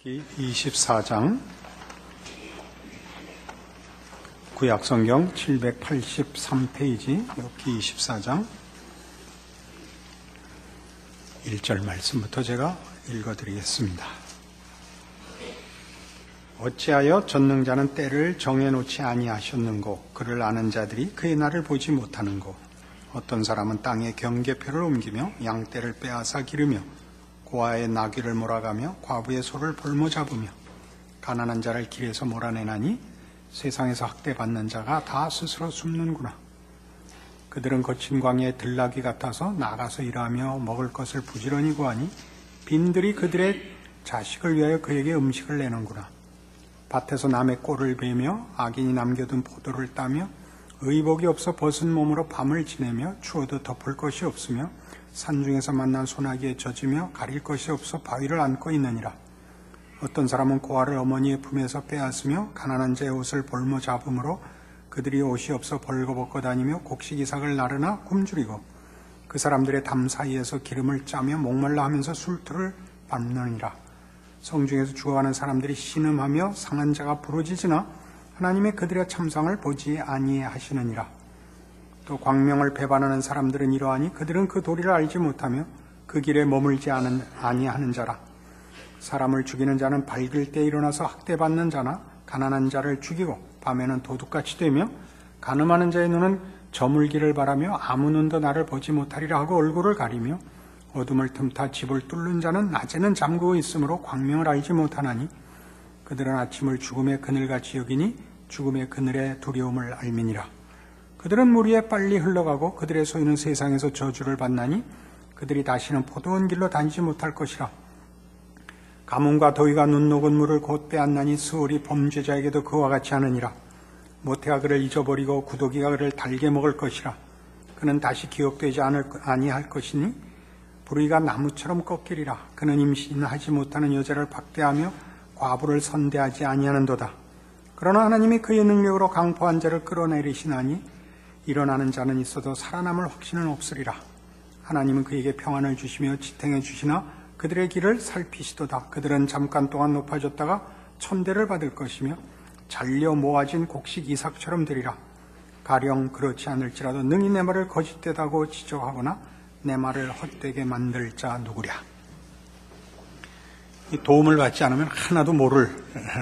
욥기 24장 구약성경 783페이지 욥기 24장 1절 말씀부터 제가 읽어드리겠습니다. 어찌하여 전능자는 때를 정해놓지 아니하셨는고 그를 아는 자들이 그의 날을 보지 못하는고 어떤 사람은 땅에 경계표를 옮기며 양떼를 빼앗아 기르며 고아의 나귀를 몰아가며 과부의 소를 볼모 잡으며 가난한 자를 길에서 몰아내나니 세상에서 학대받는 자가 다 스스로 숨는구나. 그들은 거친 광야의 들나귀 같아서 나가서 일하며 먹을 것을 부지런히 구하니 빈들이 그들의 자식을 위하여 그에게 음식을 내는구나. 밭에서 남의 꼴을 베며 악인이 남겨둔 포도를 따며 의복이 없어 벗은 몸으로 밤을 지내며 추워도 덮을 것이 없으며 산중에서 만난 소나기에 젖으며 가릴 것이 없어 바위를 안고 있느니라. 어떤 사람은 고아를 어머니의 품에서 빼앗으며 가난한 자의 옷을 볼모 잡음으로 그들이 옷이 없어 벌거벗고 다니며 곡식 이삭을 나르나 굶주리고 그 사람들의 담 사이에서 기름을 짜며 목말라 하면서 술투를 밟느니라. 성중에서 죽어가는 사람들이 신음하며 상한 자가 부르짖으나 하나님의 그들의 참상을 보지 아니하시느니라. 또 광명을 배반하는 사람들은 이러하니 그들은 그 도리를 알지 못하며 그 길에 머물지 아니하는 자라. 사람을 죽이는 자는 밝을 때 일어나서 학대받는 자나 가난한 자를 죽이고 밤에는 도둑같이 되며 간음하는 자의 눈은 저물기를 바라며 아무 눈도 나를 보지 못하리라 하고 얼굴을 가리며 어둠을 틈타 집을 뚫는 자는 낮에는 잠그고 있으므로 광명을 알지 못하나니 그들은 아침을 죽음의 그늘같이 여기니 죽음의 그늘의 두려움을 알미니라. 그들은 물 위에 빨리 흘러가고 그들의 소유는 세상에서 저주를 받나니 그들이 다시는 포도원 길로 다니지 못할 것이라. 가뭄과 더위가 눈 녹은 물을 곧 빼앗나니 스올이 범죄자에게도 그와 같이 하느니라. 모태가 그를 잊어버리고 구더기가 그를 달게 먹을 것이라. 그는 다시 기억되지 아니할 것이니 불의가 나무처럼 꺾이리라. 그는 임신하지 못하는 여자를 박대하며 과부를 선대하지 아니하는도다. 그러나 하나님이 그의 능력으로 강포한 자를 끌어내리시나니 일어나는 자는 있어도 살아남을 확신은 없으리라. 하나님은 그에게 평안을 주시며 지탱해 주시나 그들의 길을 살피시도다. 그들은 잠깐 동안 높아졌다가 천대를 받을 것이며 잘려 모아진 곡식 이삭처럼 되리라. 가령 그렇지 않을지라도 능히 내 말을 거짓되다고 지적하거나 내 말을 헛되게 만들 자 누구랴. 이 도움을 받지 않으면 하나도 모를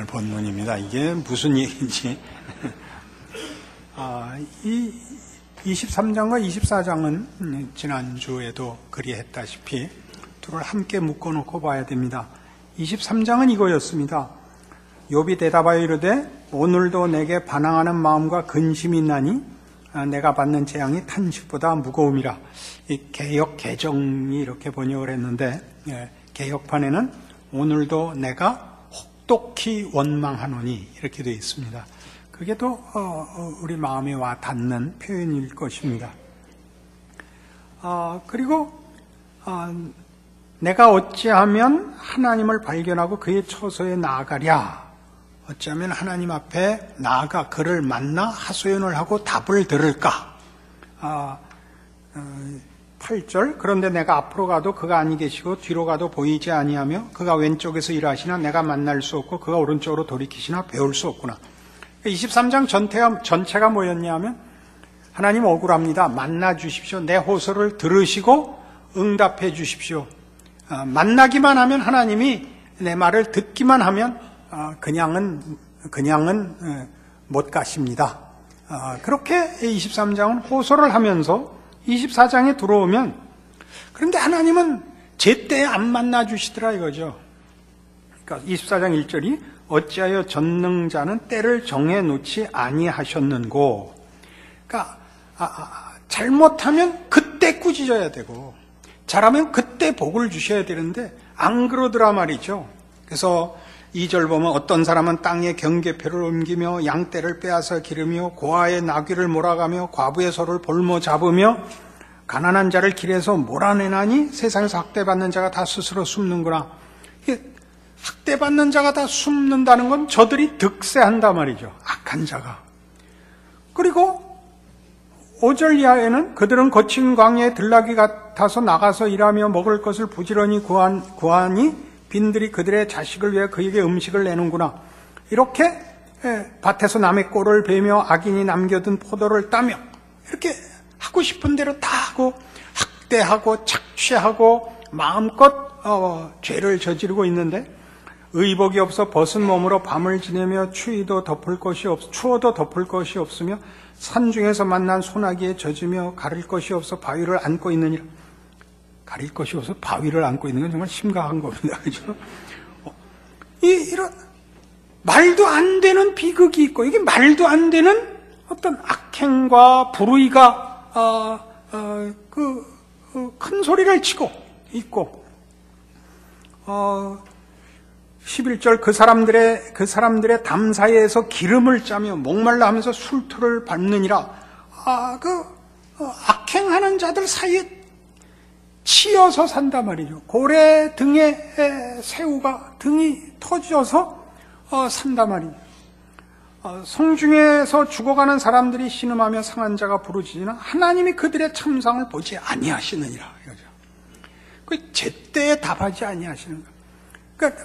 본문입니다. 이게 무슨 얘기인지. 이 23장과 24장은 지난주에도 그리했다시피 둘을 함께 묶어놓고 봐야 됩니다. 23장은 이거였습니다. 욥이 대답하여 이르되 오늘도 내게 반항하는 마음과 근심이 있나니 내가 받는 재앙이 탄식보다 무거움이라. 이 개역 개정이 이렇게 번역을 했는데 개역판에는 오늘도 내가 혹독히 원망하노니 이렇게 되어 있습니다. 그게 또 우리 마음에 와 닿는 표현일 것입니다. 그리고 내가 어찌하면 하나님을 발견하고 그의 처소에 나아가랴. 어찌하면 하나님 앞에 나아가 그를 만나 하소연을 하고 답을 들을까. 8절 그런데 내가 앞으로 가도 그가 아니 계시고 뒤로 가도 보이지 아니하며 그가 왼쪽에서 일하시나 내가 만날 수 없고 그가 오른쪽으로 돌이키시나 배울 수 없구나. 23장 전체가 뭐였냐 하면 하나님 억울합니다. 만나 주십시오. 내 호소를 들으시고 응답해 주십시오. 만나기만 하면 하나님이 내 말을 듣기만 하면 그냥은 못 가십니다. 그렇게 23장은 호소를 하면서 24장에 들어오면 그런데 하나님은 제때 안 만나 주시더라 이거죠. 그러니까 24장 1절이 어찌하여 전능자는 때를 정해놓지 아니하셨는고. 그러니까 잘못하면 그때 꾸짖어야 되고 잘하면 그때 복을 주셔야 되는데 안 그러더라 말이죠. 그래서 2절 보면 어떤 사람은 땅에 경계표를 옮기며 양떼를 빼앗아 기르며 고아의 나귀를 몰아가며 과부의 소를 볼모 잡으며 가난한 자를 길에서 몰아내나니 세상에서 학대받는 자가 다 스스로 숨는구나. 학대받는 자가 다 숨는다는 건 저들이 득세한단 말이죠. 악한 자가. 그리고 5절 이하에는 그들은 거친 광야의 들나귀 같아서 나가서 일하며 먹을 것을 부지런히 구하니 빈들이 그들의 자식을 위해 그에게 음식을 내는구나. 이렇게 밭에서 남의 꼴을 베며 악인이 남겨둔 포도를 따며 이렇게 하고 싶은 대로 다 하고 학대하고 착취하고 마음껏 죄를 저지르고 있는데 의복이 없어 벗은 몸으로 밤을 지내며 추워도 덮을 것이 없으며 산중에서 만난 소나기에 젖으며 가릴 것이 없어 바위를 안고 있느니라. 가릴 것이 없어 바위를 안고 있는 건 정말 심각한 겁니다. 그죠? 이런 말도 안 되는 비극이 있고 이게 말도 안 되는 어떤 악행과 불의가 큰 소리를 치고 있고 11절 그 사람들의 담 사이에서 기름을 짜며 목말라 하면서 술토를 밟느니라. 악행하는 자들 사이에 치여서 산단 말이죠. 고래 등에 새우가 등이 터져서 산단 말이죠. 성중에서 죽어가는 사람들이 신음하며 상한 자가 부르짖으나 하나님이 그들의 참상을 보지 아니하시느니라. 이거죠. 그 제때에 답하지 아니하시는 거예요. 그러니까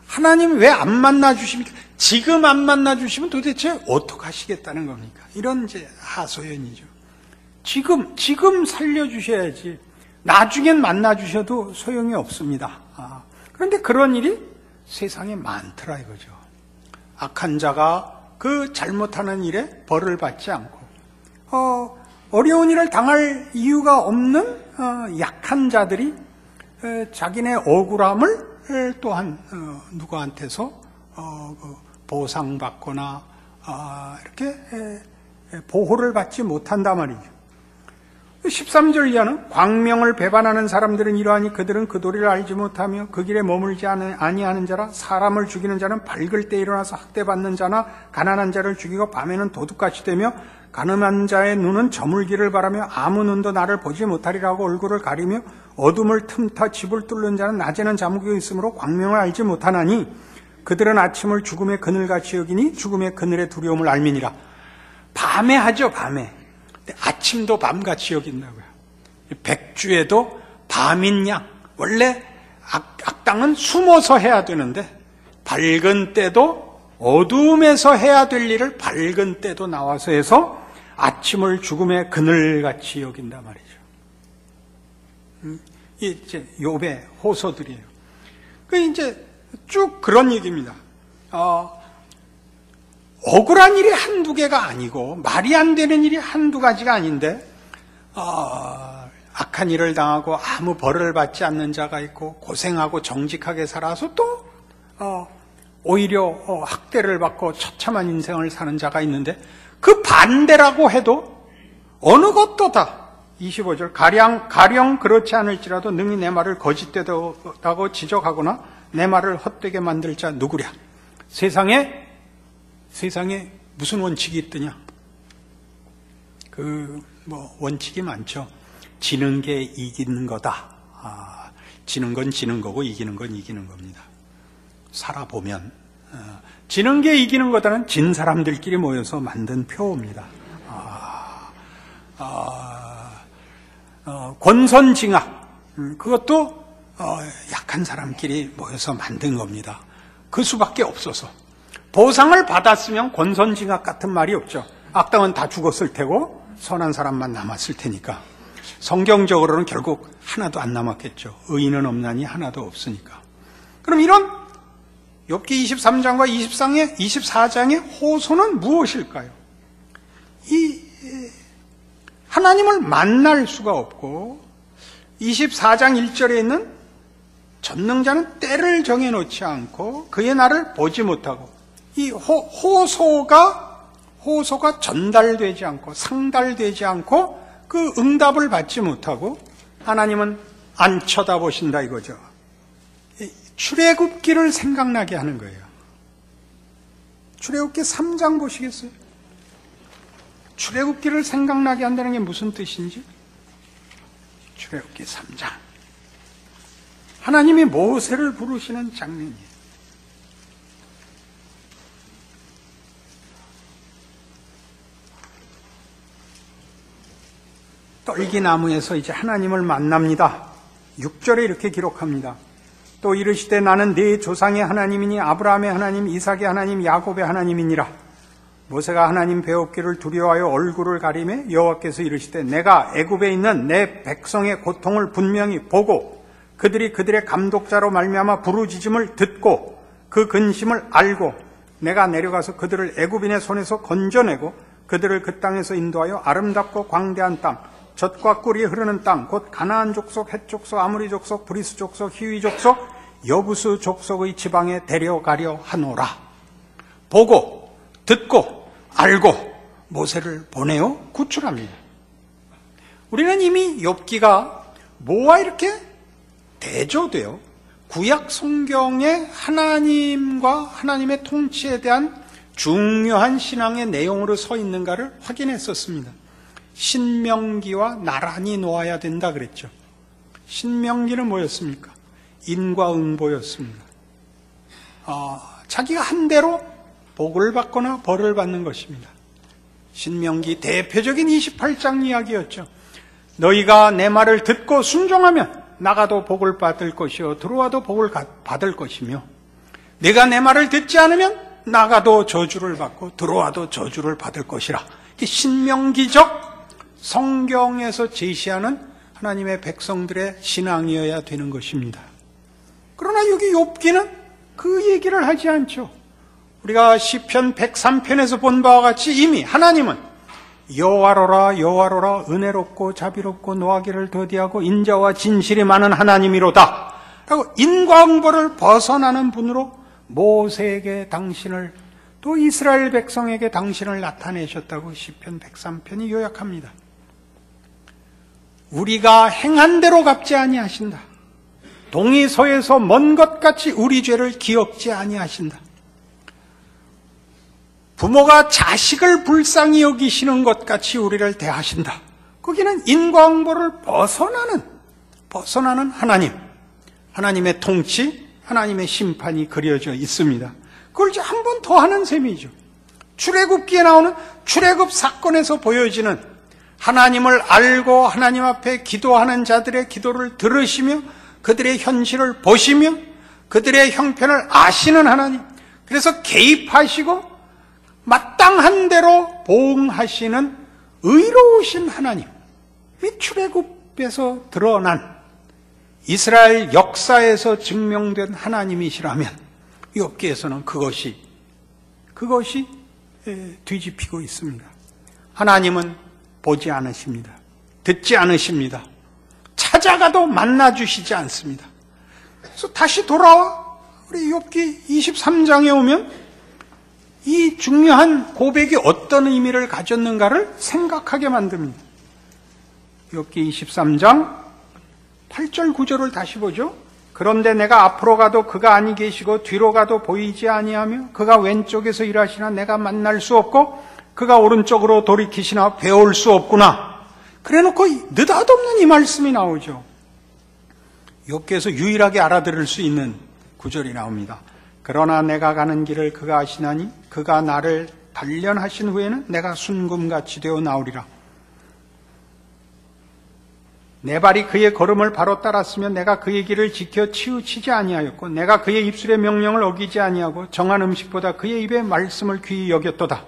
하나님 왜 안 만나 주십니까? 지금 안 만나 주시면 도대체 어떻게 하시겠다는 겁니까? 이런 이제 하소연이죠. 지금 살려 주셔야지. 나중엔 만나 주셔도 소용이 없습니다. 그런데 그런 일이 세상에 많더라 이거죠. 악한 자가 그 잘못하는 일에 벌을 받지 않고 어려운 일을 당할 이유가 없는 약한 자들이 자기네 억울함을 또한 누구한테서 보상받거나 이렇게 보호를 받지 못한단 말이죠. 13절 이하는 광명을 배반하는 사람들은 이러하니 그들은 그 도리를 알지 못하며 그 길에 머물지 아니하는 자라. 사람을 죽이는 자는 밝을 때 일어나서 학대받는 자나 가난한 자를 죽이고 밤에는 도둑같이 되며 가늠한 자의 눈은 저물기를 바라며 아무 눈도 나를 보지 못하리라고 얼굴을 가리며 어둠을 틈타 집을 뚫는 자는 낮에는 잠기고 있으므로 광명을 알지 못하나니 그들은 아침을 죽음의 그늘같이 여기니 죽음의 그늘의 두려움을 알미니라. 밤에 하죠, 밤에. 아침도 밤같이 여긴다고요. 백주에도 밤인 양. 원래 악당은 숨어서 해야 되는데 밝은 때도 어둠에서 해야 될 일을 밝은 때도 나와서 해서 아침을 죽음의 그늘같이 여긴단 말이죠. 이제 욥의 호소들이에요. 그 이제 쭉 그런 얘기입니다. 억울한 일이 한두 개가 아니고 말이 안 되는 일이 한두 가지가 아닌데 악한 일을 당하고 아무 벌을 받지 않는 자가 있고 고생하고 정직하게 살아서 또 오히려 학대를 받고 처참한 인생을 사는 자가 있는데 그 반대라고 해도 어느 것도 다 25절 가령 그렇지 않을지라도 능히 내 말을 거짓되다고 지적하거나 내 말을 헛되게 만들 자 누구랴. 세상에 무슨 원칙이 있더냐? 원칙이 많죠. 지는 게 이기는 거다. 지는 건 지는 거고 이기는 건 이기는 겁니다. 살아보면 지는 게 이기는 거다는 진 사람들끼리 모여서 만든 표입니다. 권선징악 그것도 약한 사람끼리 모여서 만든 겁니다. 그 수밖에 없어서. 보상을 받았으면 권선징악 같은 말이 없죠. 악당은 다 죽었을 테고 선한 사람만 남았을 테니까. 성경적으로는 결국 하나도 안 남았겠죠. 의인은 없나니 하나도 없으니까. 그럼 이런 욥기 23장과 24장의 호소는 무엇일까요? 하나님을 만날 수가 없고 24장 1절에 있는 전능자는 때를 정해놓지 않고 그의 날을 보지 못하고 이 호소가 전달되지 않고 상달되지 않고 그 응답을 받지 못하고 하나님은 안 쳐다보신다 이거죠. 출애굽기를 생각나게 하는 거예요. 출애굽기 3장 보시겠어요? 출애굽기를 생각나게 한다는 게 무슨 뜻인지? 출애굽기 3장. 하나님이 모세를 부르시는 장면이에요. 떨기나무에서 이제 하나님을 만납니다. 6절에 이렇게 기록합니다. 또 이르시되 나는 네 조상의 하나님이니 아브라함의 하나님, 이삭의 하나님, 야곱의 하나님이니라. 모세가 하나님 배웠기를 두려워하여 얼굴을 가리매 여호와께서 이르시되 내가 애굽에 있는 내 백성의 고통을 분명히 보고 그들이 그들의 감독자로 말미암아 부르짖음을 듣고 그 근심을 알고 내가 내려가서 그들을 애굽인의 손에서 건져내고 그들을 그 땅에서 인도하여 아름답고 광대한 땅, 젖과 꿀이 흐르는 땅, 곧 가나안 족속, 헷 족속, 아모리 족속, 브리스 족속, 히위 족속, 여부수 족속의 지방에 데려가려 하노라. 보고 듣고 알고 모세를 보내어 구출합니다. 우리는 이미 욥기가 뭐와 이렇게 대조되어 구약 성경의 하나님과 하나님의 통치에 대한 중요한 신앙의 내용으로 서 있는가를 확인했었습니다. 신명기와 나란히 놓아야 된다 그랬죠. 신명기는 뭐였습니까? 인과응보였습니다. 자기가 한 대로 복을 받거나 벌을 받는 것입니다. 신명기 대표적인 28장 이야기였죠. 너희가 내 말을 듣고 순종하면 나가도 복을 받을 것이요 들어와도 복을 받을 것이며 내가 내 말을 듣지 않으면 나가도 저주를 받고 들어와도 저주를 받을 것이라. 이게 신명기적 성경에서 제시하는 하나님의 백성들의 신앙이어야 되는 것입니다. 그러나 여기 욥기는 그 얘기를 하지 않죠. 우리가 시편 103편에서 본 바와 같이 이미 하나님은 여호와로라 여호와로라 은혜롭고 자비롭고 노하기를 더디하고 인자와 진실이 많은 하나님이로다 라고 인과응보를 벗어나는 분으로 모세에게 당신을 또 이스라엘 백성에게 당신을 나타내셨다고 시편 103편이 요약합니다. 우리가 행한 대로 갚지 아니하신다. 동이 서에서 먼 것 같이 우리 죄를 기억지 아니하신다. 부모가 자식을 불쌍히 여기시는 것 같이 우리를 대하신다. 거기는 인과응보를 벗어나는 하나님, 하나님의 통치, 하나님의 심판이 그려져 있습니다. 그걸 이제 한 번 더 하는 셈이죠. 출애굽기에 나오는 출애굽 사건에서 보여지는 하나님을 알고 하나님 앞에 기도하는 자들의 기도를 들으시며 그들의 현실을 보시며 그들의 형편을 아시는 하나님, 그래서 개입하시고 마땅한 대로 보응하시는 의로우신 하나님, 이 출애굽에서 드러난 이스라엘 역사에서 증명된 하나님이시라면 욥기에서는 그것이 뒤집히고 있습니다. 하나님은 보지 않으십니다. 듣지 않으십니다. 찾아가도 만나주시지 않습니다. 그래서 다시 돌아와 우리 욥기 23장에 오면 이 중요한 고백이 어떤 의미를 가졌는가를 생각하게 만듭니다. 욥기 23장 8절 9절을 다시 보죠. 그런데 내가 앞으로 가도 그가 아니 계시고 뒤로 가도 보이지 아니하며 그가 왼쪽에서 일하시나 내가 만날 수 없고 그가 오른쪽으로 돌이키시나 배울 수 없구나. 그래놓고 느닷없는 이 말씀이 나오죠. 욥기에서 유일하게 알아들을 수 있는 구절이 나옵니다. 그러나 내가 가는 길을 그가 아시나니 그가 나를 단련하신 후에는 내가 순금같이 되어 나오리라. 내 발이 그의 걸음을 바로 따랐으면 내가 그의 길을 지켜 치우치지 아니하였고 내가 그의 입술의 명령을 어기지 아니하고 정한 음식보다 그의 입의 말씀을 귀히 여겼도다.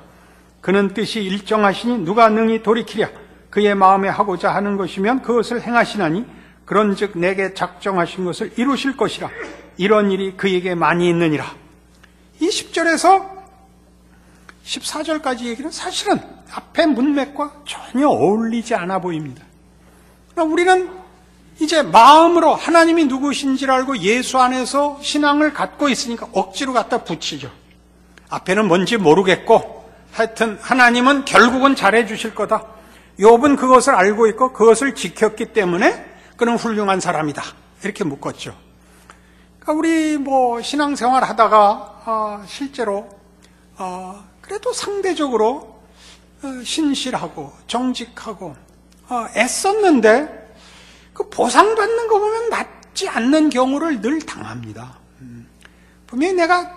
그는 뜻이 일정하시니 누가 능히 돌이키랴. 그의 마음에 하고자 하는 것이면 그것을 행하시나니 그런즉 내게 작정하신 것을 이루실 것이라. 이런 일이 그에게 많이 있느니라. 이 10절에서 14절까지 얘기는 사실은 앞의 문맥과 전혀 어울리지 않아 보입니다. 우리는 이제 마음으로 하나님이 누구신지를 알고 예수 안에서 신앙을 갖고 있으니까 억지로 갖다 붙이죠. 앞에는 뭔지 모르겠고 하여튼 하나님은 결국은 잘해 주실 거다. 욥은 그것을 알고 있고 그것을 지켰기 때문에 그는 훌륭한 사람이다. 이렇게 묶었죠. 그러니까 우리 신앙생활 하다가 실제로 그래도 상대적으로 신실하고 정직하고 애썼는데 그 보상받는 거 보면 맞지 않는 경우를 늘 당합니다. 분명히 내가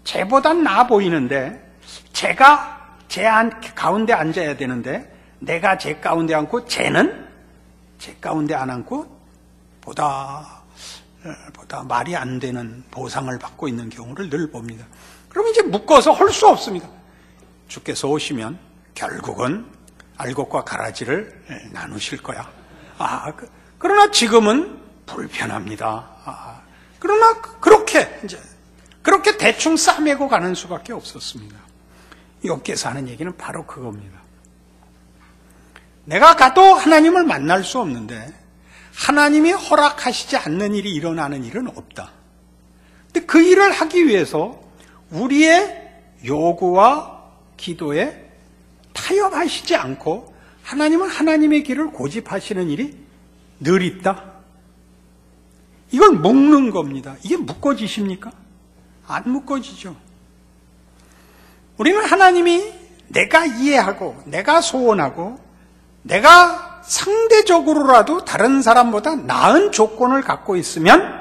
쟤보단 나아 보이는데 쟤가 쟤 가운데 앉아야 되는데 내가 쟤 가운데 앉고 쟤는 쟤 가운데 안 앉고 보다 보다 말이 안 되는 보상을 받고 있는 경우를 늘 봅니다. 그러면 이제 묶어서 할 수 없습니다. 주께서 오시면 결국은 알곡과 가라지를 나누실 거야. 그러나 지금은 불편합니다. 그러나 그렇게 대충 싸매고 가는 수밖에 없었습니다. 욥기에서 하는 얘기는 바로 그겁니다. 내가 가도 하나님을 만날 수 없는데 하나님이 허락하시지 않는 일이 일어나는 일은 없다. 근데 그 일을 하기 위해서 우리의 요구와 기도에 타협하시지 않고 하나님은 하나님의 길을 고집하시는 일이 늘 있다. 이걸 묶는 겁니다. 이게 묶어지십니까? 안 묶어지죠. 우리는 하나님이 내가 이해하고 내가 소원하고 내가 상대적으로라도 다른 사람보다 나은 조건을 갖고 있으면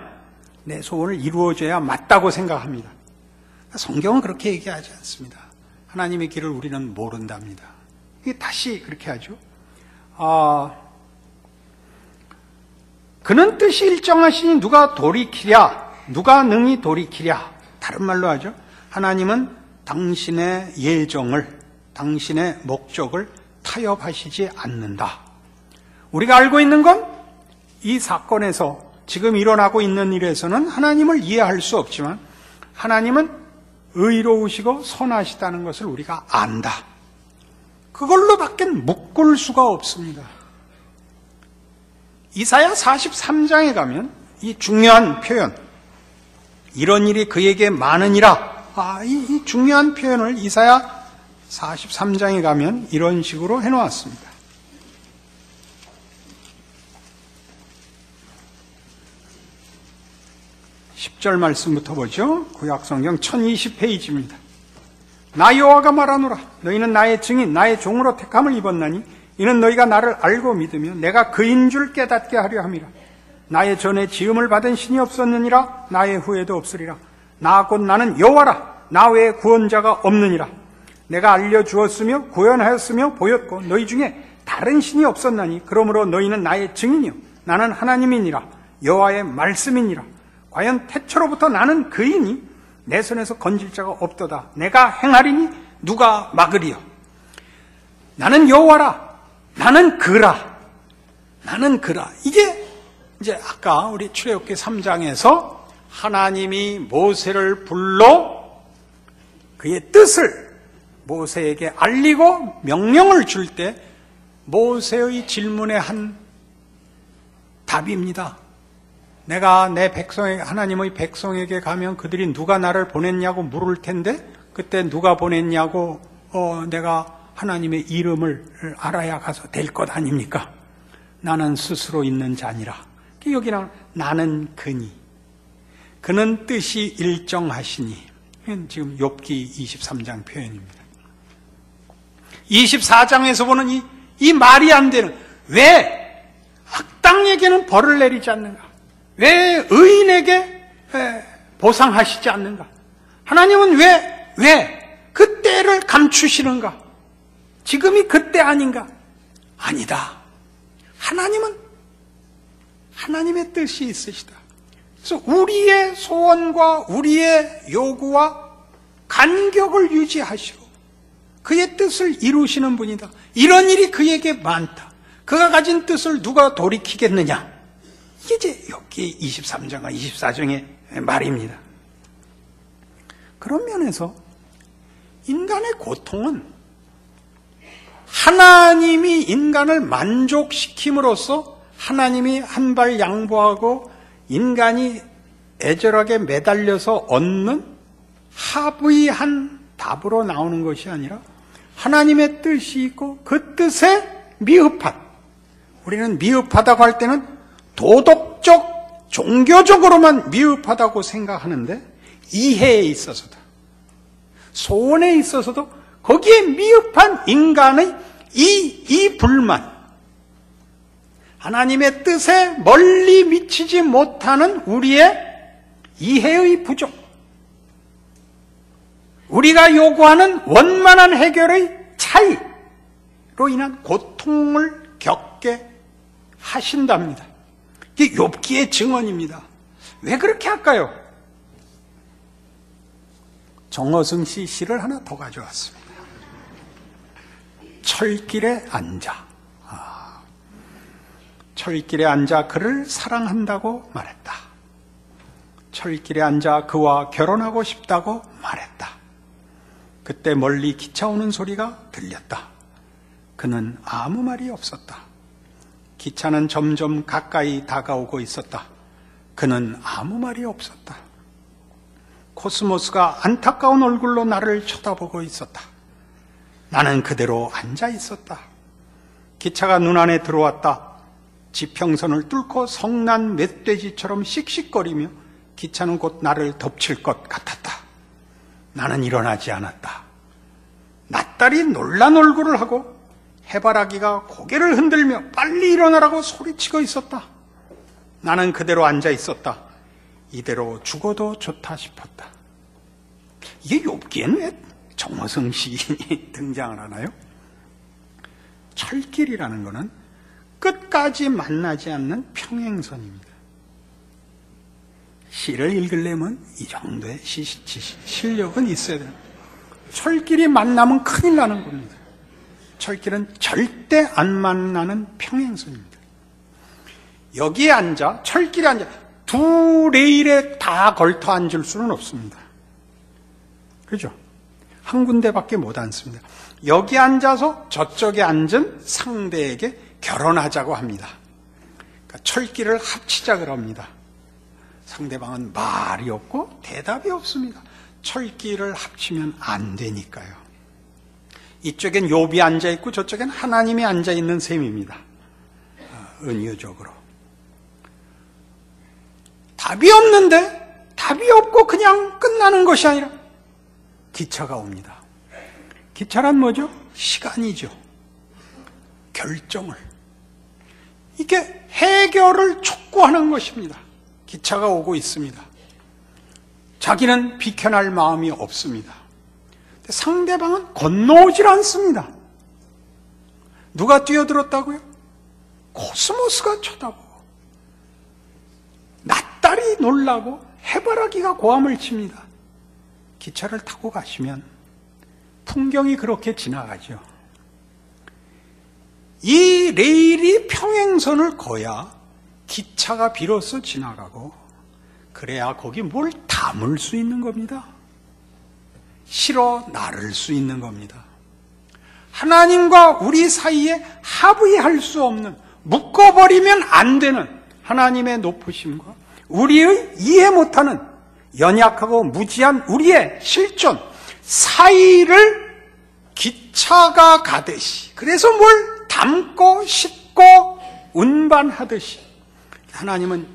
내 소원을 이루어줘야 맞다고 생각합니다. 성경은 그렇게 얘기하지 않습니다. 하나님의 길을 우리는 모른답니다. 이게 다시 그렇게 하죠. 그는 뜻이 일정하시니 누가 돌이키랴, 누가 능히 돌이키랴. 다른 말로 하죠. 하나님은 당신의 예정을, 당신의 목적을 타협하시지 않는다. 우리가 알고 있는 건 이 사건에서 지금 일어나고 있는 일에서는 하나님을 이해할 수 없지만 하나님은 의로우시고 선하시다는 것을 우리가 안다. 그걸로 밖에 묶을 수가 없습니다. 이사야 43장에 가면 이 중요한 표현, 이런 일이 그에게 많으니라. 이 중요한 표현을 이사야 43장에 가면 이런 식으로 해놓았습니다. 10절 말씀부터 보죠. 구약성경 1020페이지입니다. 나 여호와가 말하노라. 너희는 나의 증인, 나의 종으로 택함을 입었나니 이는 너희가 나를 알고 믿으며 내가 그인 줄 깨닫게 하려 함이라. 나의 전에 지음을 받은 신이 없었느니라. 나의 후에도 없으리라. 나 곧 나는 여호와라. 나 외에 구원자가 없느니라. 내가 알려주었으며 구원하였으며 보였고 너희 중에 다른 신이 없었나니 그러므로 너희는 나의 증인이요 나는 하나님이니라. 여호와의 말씀이니라. 과연 태초로부터 나는 그이니 내 손에서 건질 자가 없도다. 내가 행하리니 누가 막으리요. 나는 여호와라. 나는 그라. 나는 그라. 이게 이제 아까 우리 출애굽기 3장에서 하나님이 모세를 불러 그의 뜻을 모세에게 알리고 명령을 줄 때 모세의 질문에 한 답입니다. 내가 내 백성에게, 하나님의 백성에게 가면 그들이 누가 나를 보냈냐고 물을 텐데 그때 누가 보냈냐고 내가 하나님의 이름을 알아야 가서 될 것 아닙니까? 나는 스스로 있는 자니라. 여기는 나는 그니, 그는 뜻이 일정하시니, 지금 욥기 23장 표현입니다. 24장에서 보는 이 말이 안 되는, 왜 악당에게는 벌을 내리지 않는가? 왜 의인에게 보상하시지 않는가? 하나님은 왜 그 때를 감추시는가? 지금이 그때 아닌가? 아니다. 하나님은 하나님의 뜻이 있으시다. 그래서 우리의 소원과 우리의 요구와 간격을 유지하시고 그의 뜻을 이루시는 분이다. 이런 일이 그에게 많다. 그가 가진 뜻을 누가 돌이키겠느냐? 이게 이제 욥기 23장과 24장의 말입니다. 그런 면에서 인간의 고통은 하나님이 인간을 만족시킴으로써 하나님이 한 발 양보하고 인간이 애절하게 매달려서 얻는 합의한 답으로 나오는 것이 아니라 하나님의 뜻이 있고 그 뜻에 미흡한, 우리는 미흡하다고 할 때는 도덕적, 종교적으로만 미흡하다고 생각하는데 이해에 있어서도, 소원에 있어서도 거기에 미흡한 인간의 이 불만, 하나님의 뜻에 멀리 미치지 못하는 우리의 이해의 부족, 우리가 요구하는 원만한 해결의 차이로 인한 고통을 겪게 하신답니다. 이게 욥기의 증언입니다. 왜 그렇게 할까요? 정어승 씨 시를 하나 더 가져왔습니다. 철길에 앉아. 철길에 앉아 그를 사랑한다고 말했다. 철길에 앉아 그와 결혼하고 싶다고 말했다. 그때 멀리 기차 오는 소리가 들렸다. 그는 아무 말이 없었다. 기차는 점점 가까이 다가오고 있었다. 그는 아무 말이 없었다. 코스모스가 안타까운 얼굴로 나를 쳐다보고 있었다. 나는 그대로 앉아 있었다. 기차가 눈 안에 들어왔다. 지평선을 뚫고 성난 멧돼지처럼 씩씩거리며 기차는 곧 나를 덮칠 것 같았다. 나는 일어나지 않았다. 낯달이 놀란 얼굴을 하고 해바라기가 고개를 흔들며 빨리 일어나라고 소리치고 있었다. 나는 그대로 앉아 있었다. 이대로 죽어도 좋다 싶었다. 이게 욥기에는 왜 정어승 시인이 등장을 하나요? 철길이라는 것은 끝까지 만나지 않는 평행선입니다. 시를 읽으려면 이 정도의 실력은 있어야 돼요. 철길이 만나면 큰일 나는 겁니다. 철길은 절대 안 만나는 평행선입니다. 여기에 앉아, 철길에 앉아 두 레일에 다 걸터 앉을 수는 없습니다. 그죠? 한 군데밖에 못 앉습니다. 여기 앉아서 저쪽에 앉은 상대에게 결혼하자고 합니다. 그러니까 철길을 합치자 그럽니다. 상대방은 말이 없고 대답이 없습니다. 철길을 합치면 안 되니까요. 이쪽엔 욥이 앉아있고 저쪽엔 하나님이 앉아있는 셈입니다. 은유적으로. 답이 없는데 답이 없고 그냥 끝나는 것이 아니라 기차가 옵니다. 기차란 뭐죠? 시간이죠. 결정을. 이게 해결을 촉구하는 것입니다. 기차가 오고 있습니다. 자기는 비켜날 마음이 없습니다. 상대방은 건너오질 않습니다. 누가 뛰어들었다고요? 코스모스가 쳐다보고 낯달이 놀라고 해바라기가 고함을 칩니다. 기차를 타고 가시면 풍경이 그렇게 지나가죠. 이 레일이 평행선을 거야 기차가 비로소 지나가고 그래야 거기 뭘 담을 수 있는 겁니다. 실어 나를 수 있는 겁니다. 하나님과 우리 사이에 합의할 수 없는, 묶어버리면 안 되는 하나님의 높으심과 우리의 이해 못하는 연약하고 무지한 우리의 실존 사이를 기차가 가듯이, 그래서 뭘 담고 싣고 운반하듯이 하나님은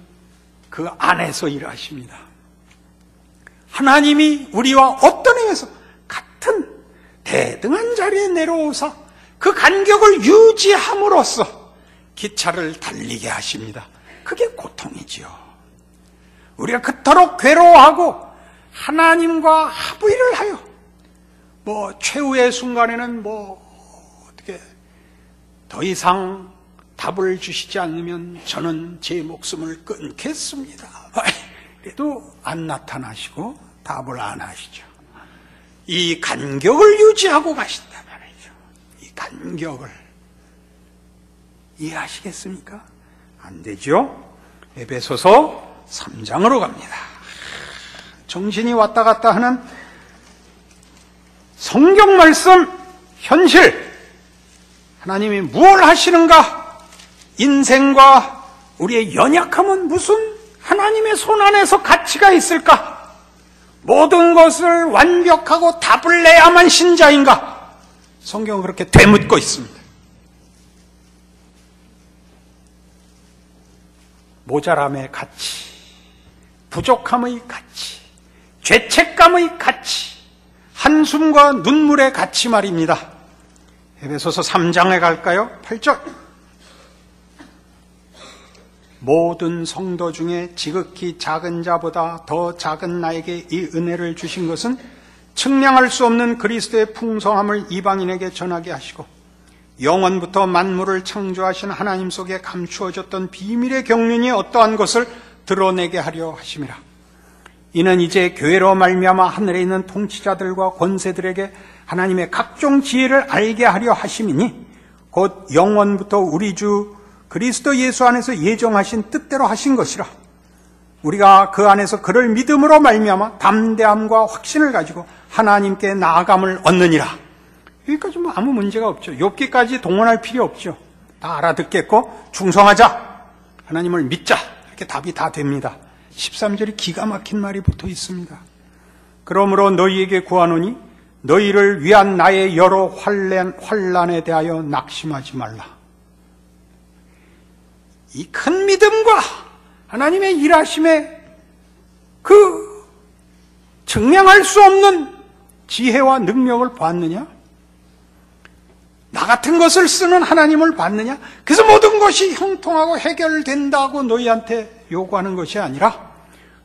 그 안에서 일하십니다. 하나님이 우리와 어떤 의미에서 같은 대등한 자리에 내려오사 그 간격을 유지함으로써 기차를 달리게 하십니다. 그게 고통이지요. 우리가 그토록 괴로워하고 하나님과 합의를 하여 최후의 순간에는 어떻게 더 이상 답을 주시지 않으면 저는 제 목숨을 끊겠습니다. 그래도 안 나타나시고 답을 안 하시죠. 이 간격을 유지하고 가신단 말이죠. 이 간격을 이해하시겠습니까? 안 되죠? 에베소서 3장으로 갑니다. 정신이 왔다 갔다 하는 성경 말씀, 현실, 하나님이 무엇을 하시는가? 인생과 우리의 연약함은 무슨 하나님의 손 안에서 가치가 있을까? 모든 것을 완벽하고 답을 내야만 신자인가? 성경은 그렇게 되묻고 있습니다. 모자람의 가치, 부족함의 가치, 죄책감의 가치, 한숨과 눈물의 가치 말입니다. 에베소서 3장에 갈까요? 8절. 모든 성도 중에 지극히 작은 자보다 더 작은 나에게 이 은혜를 주신 것은 측량할 수 없는 그리스도의 풍성함을 이방인에게 전하게 하시고 영원부터 만물을 창조하신 하나님 속에 감추어졌던 비밀의 경륜이 어떠한 것을 드러내게 하려 하심이라. 이는 이제 교회로 말미암아 하늘에 있는 통치자들과 권세들에게 하나님의 각종 지혜를 알게 하려 하심이니 곧 영원부터 우리 주 그리스도 예수 안에서 예정하신 뜻대로 하신 것이라. 우리가 그 안에서 그를 믿음으로 말미암아 담대함과 확신을 가지고 하나님께 나아감을 얻느니라. 여기까지 뭐 아무 문제가 없죠. 욥기까지 동원할 필요 없죠. 다 알아듣겠고 충성하자, 하나님을 믿자, 이렇게 답이 다 됩니다. 13절이 기가 막힌 말이 붙어 있습니다. 그러므로 너희에게 구하노니 너희를 위한 나의 여러 환난에 대하여 낙심하지 말라. 이 큰 믿음과 하나님의 일하심에 그 증명할 수 없는 지혜와 능력을 봤느냐? 나 같은 것을 쓰는 하나님을 봤느냐? 그래서 모든 것이 형통하고 해결된다고 너희한테 요구하는 것이 아니라,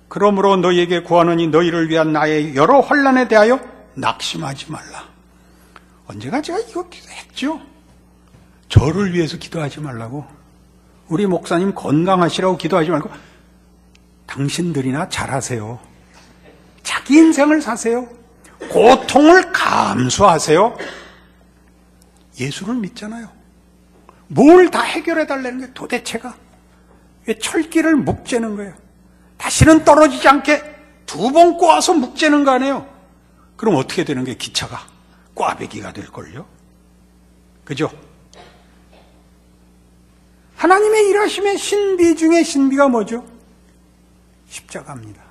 그러므로 너희에게 구하노니 너희를 위한 나의 여러 환난에 대하여 낙심하지 말라. 언제가 제가 이거 기도했죠? 저를 위해서 기도하지 말라고. 우리 목사님 건강하시라고 기도하지 말고 당신들이나 잘하세요. 자기 인생을 사세요. 고통을 감수하세요. 예수를 믿잖아요. 뭘 다 해결해 달라는 거예요. 도대체가 왜 철기를 묵재는 거예요. 다시는 떨어지지 않게 2번 꼬아서 묵재는 거 아니에요. 그럼 어떻게 되는 거예요? 기차가 꽈배기가 될걸요. 그죠? 하나님의 일하심의 신비 중에 신비가 뭐죠? 십자가입니다.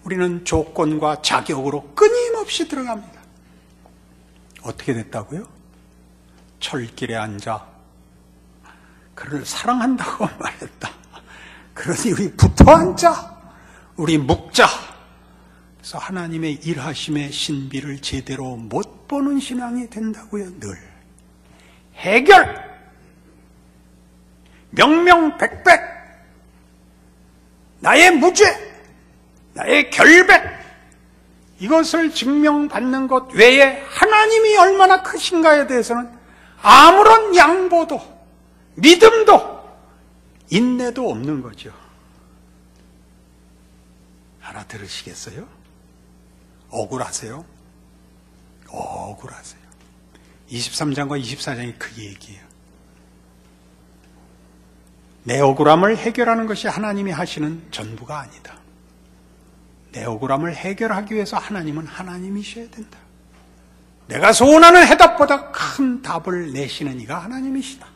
우리는 조건과 자격으로 끊임없이 들어갑니다. 어떻게 됐다고요? 철길에 앉아 그를 사랑한다고 말했다. 그러니 우리 붙어 앉자, 우리 묵자. 그래서 하나님의 일하심의 신비를 제대로 못 보는 신앙이 된다고요. 늘 해결, 명명백백, 나의 무죄, 나의 결백, 이것을 증명받는 것 외에 하나님이 얼마나 크신가에 대해서는 아무런 양보도 믿음도 인내도 없는 거죠. 알아들으시겠어요? 억울하세요? 억울하세요. 23장과 24장이 그 얘기예요. 내 억울함을 해결하는 것이 하나님이 하시는 전부가 아니다. 내 억울함을 해결하기 위해서 하나님은 하나님이셔야 된다. 내가 소원하는 해답보다 큰 답을 내시는 이가 하나님이시다.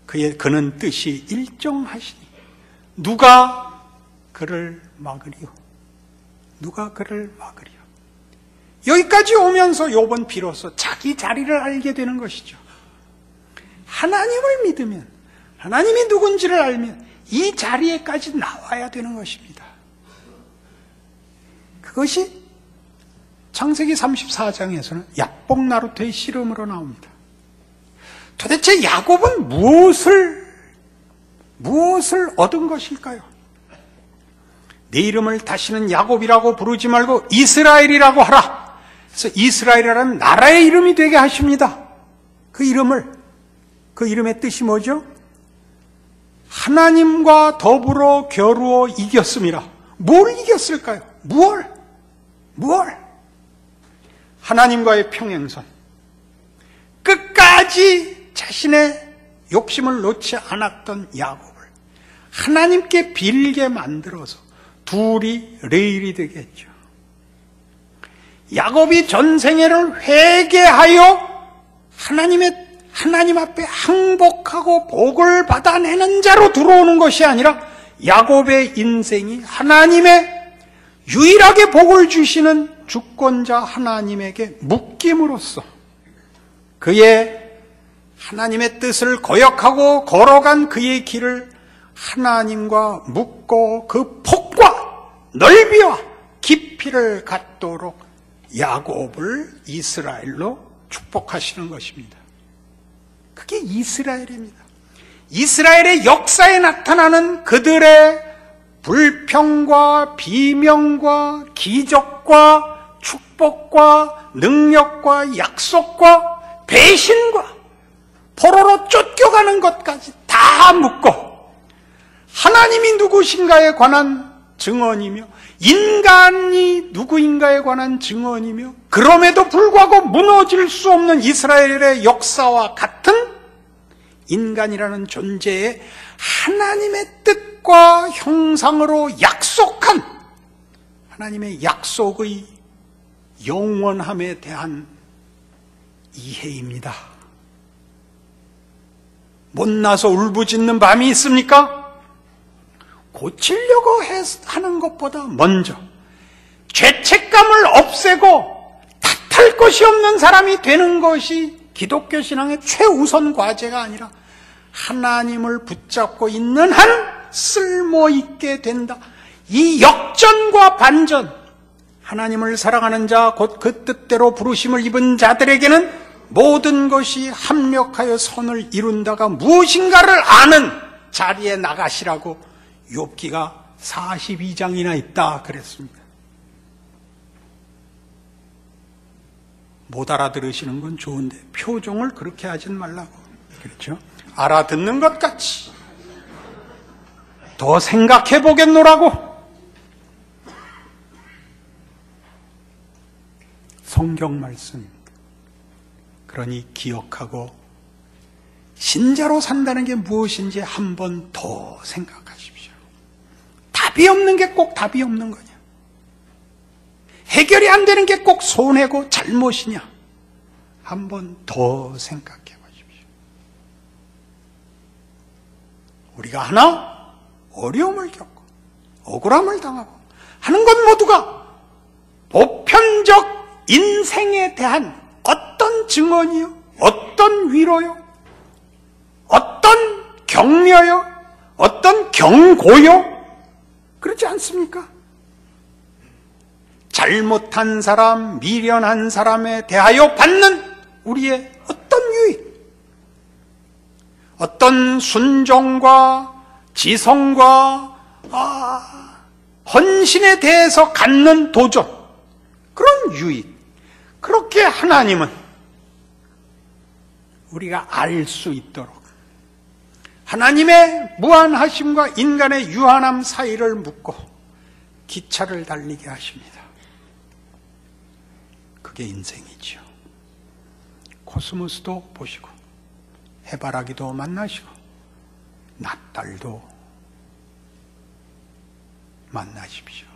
그는 뜻이 일정하시니 누가 그를 막으리요? 누가 그를 막으리요? 여기까지 오면서 욥은 비로소 자기 자리를 알게 되는 것이죠. 하나님을 믿으면, 하나님이 누군지를 알면 이 자리에까지 나와야 되는 것입니다. 그것이 창세기 34장에서는 야복 나루토의 씨름으로 나옵니다. 도대체 야곱은 무엇을 얻은 것일까요? 내 이름을 다시는 야곱이라고 부르지 말고 이스라엘이라고 하라. 그래서 이스라엘이라는 나라의 이름이 되게 하십니다. 그 이름의 뜻이 뭐죠? 하나님과 더불어 겨루어 이겼음이라. 뭘 이겼을까요? 무얼? 하나님과의 평행선. 끝까지 자신의 욕심을 놓지 않았던 야곱을 하나님께 빌게 만들어서 둘이 레일이 되게 했죠. 야곱이 전생애를 회개하여 하나님 앞에 항복하고 복을 받아내는 자로 들어오는 것이 아니라 야곱의 인생이 하나님의 유일하게 복을 주시는 주권자 하나님에게 묶임으로써 그의 하나님의 뜻을 거역하고 걸어간 그의 길을 하나님과 묶고 그 폭과 넓이와 깊이를 갖도록 야곱을 이스라엘로 축복하시는 것입니다. 그게 이스라엘입니다. 이스라엘의 역사에 나타나는 그들의 불평과 비명과 기적과 축복과 능력과 약속과 배신과 포로로 쫓겨가는 것까지 다 묶고 하나님이 누구신가에 관한 증언이며 인간이 누구인가에 관한 증언이며 그럼에도 불구하고 무너질 수 없는 이스라엘의 역사와 같은 인간이라는 존재의 하나님의 뜻과 형상으로 약속한 하나님의 약속의 영원함에 대한 이해입니다. 못나서 울부짖는 밤이 있습니까? 고치려고 하는 것보다 먼저 죄책감을 없애고 탓할 것이 없는 사람이 되는 것이 기독교 신앙의 최우선 과제가 아니라 하나님을 붙잡고 있는 한 쓸모있게 된다. 이 역전과 반전, 하나님을 사랑하는 자, 곧 그 뜻대로 부르심을 입은 자들에게는 모든 것이 합력하여 선을 이룬다가 무엇인가를 아는 자리에 나가시라고 욥기가 42장이나 있다 그랬습니다. 못 알아들으시는 건 좋은데 표정을 그렇게 하진 말라고. 그렇죠? 알아듣는 것 같이 더 생각해 보겠노라고. 성경 말씀입니다. 그러니 기억하고 신자로 산다는 게 무엇인지 한 번 더 생각하십시오. 답이 없는 게 꼭 답이 없는 거냐? 해결이 안 되는 게 꼭 손해고 잘못이냐? 한 번 더 생각해 보십시오. 우리가 하나 어려움을 겪고 억울함을 당하고 하는 것 모두가 보편적 인생에 대한 어떤 증언이요? 어떤 위로요? 어떤 격려요? 어떤 경고요? 그렇지 않습니까? 잘못한 사람, 미련한 사람에 대하여 받는 우리의 어떤 유익, 어떤 순종과 지성과 헌신에 대해서 갖는 도전, 그런 유익, 그렇게 하나님은 우리가 알 수 있도록 하나님의 무한하심과 인간의 유한함 사이를 묶고 기차를 달리게 하십니다. 그게 인생이죠. 코스모스도 보시고 해바라기도 만나시고 낫달도 만나십시오.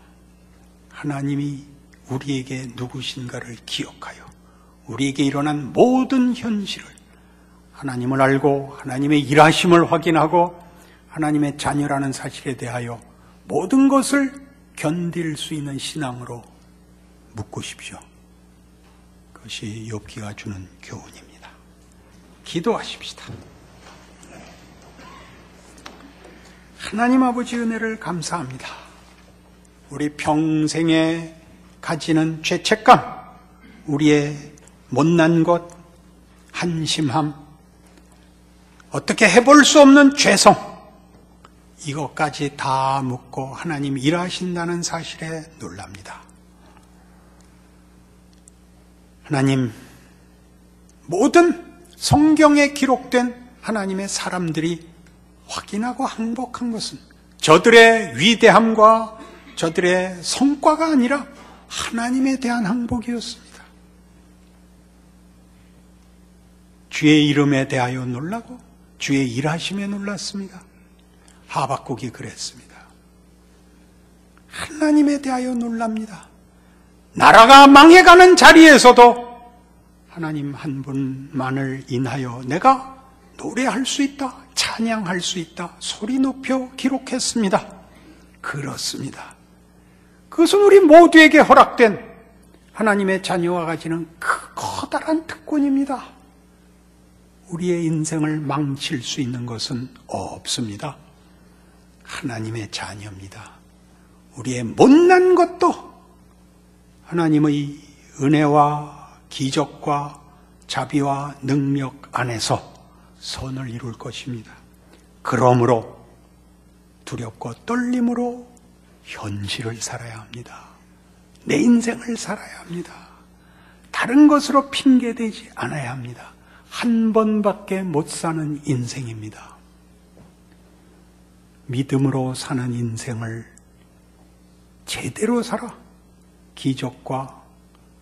하나님이 우리에게 누구신가를 기억하여 우리에게 일어난 모든 현실을 하나님을 알고 하나님의 일하심을 확인하고 하나님의 자녀라는 사실에 대하여 모든 것을 견딜 수 있는 신앙으로 묶으십시오. 그것이 욥기가 주는 교훈입니다. 기도하십시다. 하나님 아버지 은혜를 감사합니다. 우리 평생에 가지는 죄책감, 우리의 못난 것, 한심함, 어떻게 해볼 수 없는 죄성, 이것까지 다 묻고 하나님 일하신다는 사실에 놀랍니다. 하나님, 모든 성경에 기록된 하나님의 사람들이 확인하고 항복한 것은 저들의 위대함과 저들의 성과가 아니라 하나님에 대한 항복이었습니다. 주의 이름에 대하여 놀라고 주의 일하심에 놀랐습니다. 하박국이 그랬습니다. 하나님에 대하여 놀랍니다. 나라가 망해가는 자리에서도 하나님 한 분만을 인하여 내가 노래할 수 있다, 찬양할 수 있다, 소리 높여 기록했습니다. 그렇습니다. 그것은 우리 모두에게 허락된 하나님의 자녀가 가지는 그 커다란 특권입니다. 우리의 인생을 망칠 수 있는 것은 없습니다. 하나님의 자녀입니다. 우리의 못난 것도 하나님의 은혜와 기적과 자비와 능력 안에서 선을 이룰 것입니다. 그러므로 두렵고 떨림으로 현실을 살아야 합니다. 내 인생을 살아야 합니다. 다른 것으로 핑계대지 않아야 합니다. 한 번밖에 못 사는 인생입니다. 믿음으로 사는 인생을 제대로 살아 기적과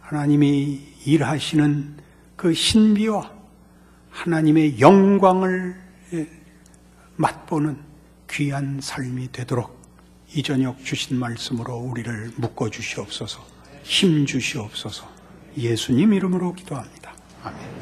하나님이 일하시는 그 신비와 하나님의 영광을 맛보는 귀한 삶이 되도록 이 저녁 주신 말씀으로 우리를 묶어 주시옵소서, 힘 주시옵소서. 예수님 이름으로 기도합니다. 아멘.